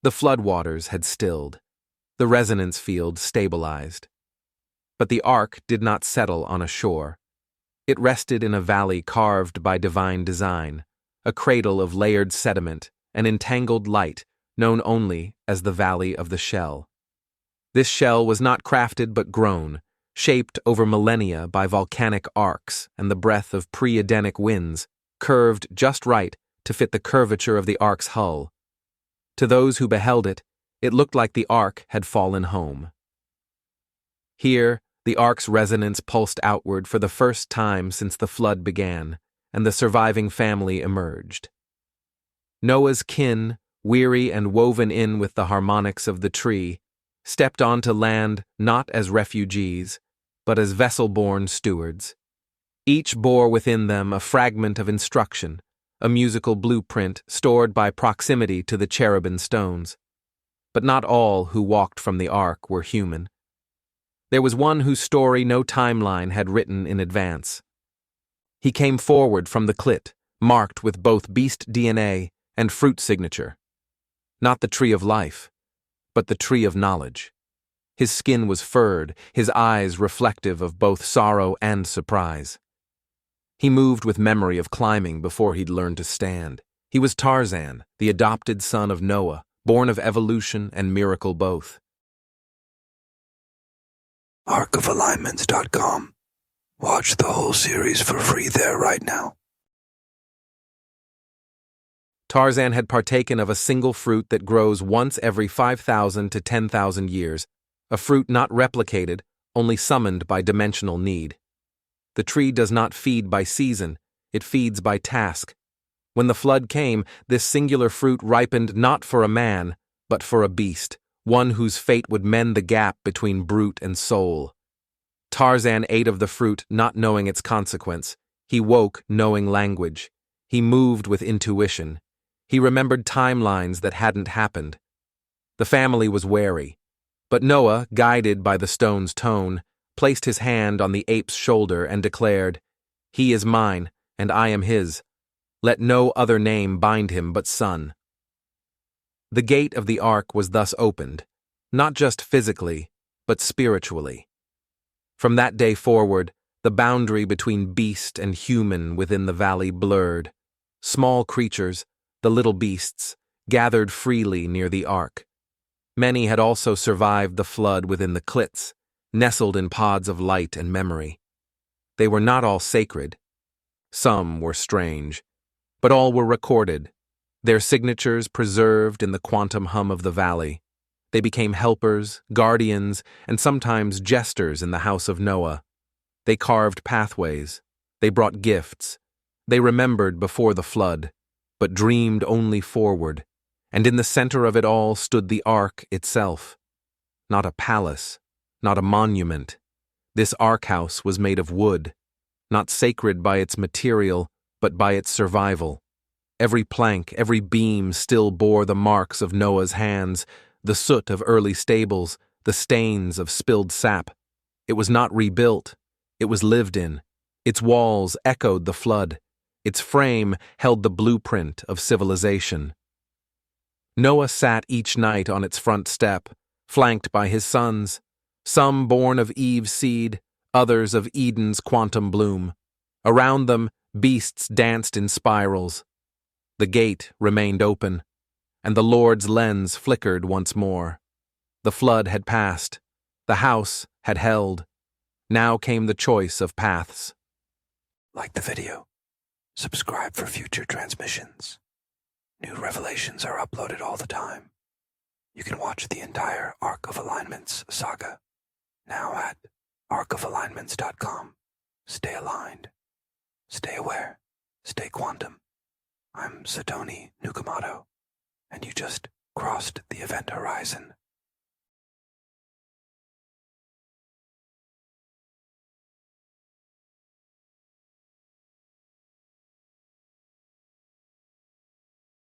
The floodwaters had stilled. The resonance field stabilized. But the ark did not settle on a shore. It rested in a valley carved by divine design, a cradle of layered sediment, an entangled light, known only as the Valley of the Shell. This shell was not crafted but grown, shaped over millennia by volcanic arcs and the breath of pre-Edenic winds, curved just right to fit the curvature of the ark's hull. To those who beheld it, it looked like the ark had fallen home. Here, the ark's resonance pulsed outward for the first time since the flood began, and the surviving family emerged. Noah's kin, weary and woven in with the harmonics of the tree, stepped onto land not as refugees, but as vessel-born stewards. Each bore within them a fragment of instruction, a musical blueprint stored by proximity to the Cherubin Stones. But not all who walked from the ark were human. There was one whose story no timeline had written in advance. He came forward from the clit, marked with both beast DNA and fruit signature. Not the tree of life, but the tree of knowledge. His skin was furred, his eyes reflective of both sorrow and surprise. He moved with memory of climbing before he'd learned to stand. He was Tarzan, the adopted son of Noah, born of evolution and miracle both. arcofalignments.com. Watch the whole series for free there right now. Tarzan had partaken of a single fruit that grows once every 5,000 to 10,000 years, a fruit not replicated, only summoned by dimensional need. The tree does not feed by season, it feeds by task. When the flood came, this singular fruit ripened not for a man, but for a beast, one whose fate would mend the gap between brute and soul. Tarzan ate of the fruit not knowing its consequence. He woke knowing language. He moved with intuition. He remembered timelines that hadn't happened. The family was wary. But Noah, guided by the stone's tone, placed his hand on the ape's shoulder and declared, "He is mine, and I am his. Let no other name bind him but son." The gate of the ark was thus opened, not just physically, but spiritually. From that day forward, the boundary between beast and human within the valley blurred. Small creatures, the little beasts, gathered freely near the ark. Many had also survived the flood within the clits, nestled in pods of light and memory. They were not all sacred. Some were strange, but all were recorded, their signatures preserved in the quantum hum of the valley. They became helpers, guardians, and sometimes jesters in the house of Noah. They carved pathways. They brought gifts. They remembered before the flood, but dreamed only forward. And in the center of it all stood the ark itself. Not a palace, not a monument. This ark house was made of wood, not sacred by its material, but by its survival. Every plank, every beam still bore the marks of Noah's hands, the soot of early stables, the stains of spilled sap. It was not rebuilt, it was lived in. Its walls echoed the flood. Its frame held the blueprint of civilization. Noah sat each night on its front step, flanked by his sons, some born of Eve's seed, others of Eden's quantum bloom. Around them, beasts danced in spirals. The gate remained open, and the Lord's lens flickered once more. The flood had passed. The house had held. Now came the choice of paths. Like the video. Subscribe for future transmissions. New revelations are uploaded all the time. You can watch the entire Arc of Alignments saga now at arcofalignments.com. Stay aligned. Stay aware. Stay quantum. I'm Satoshi Nakamoto, and you just crossed the event horizon.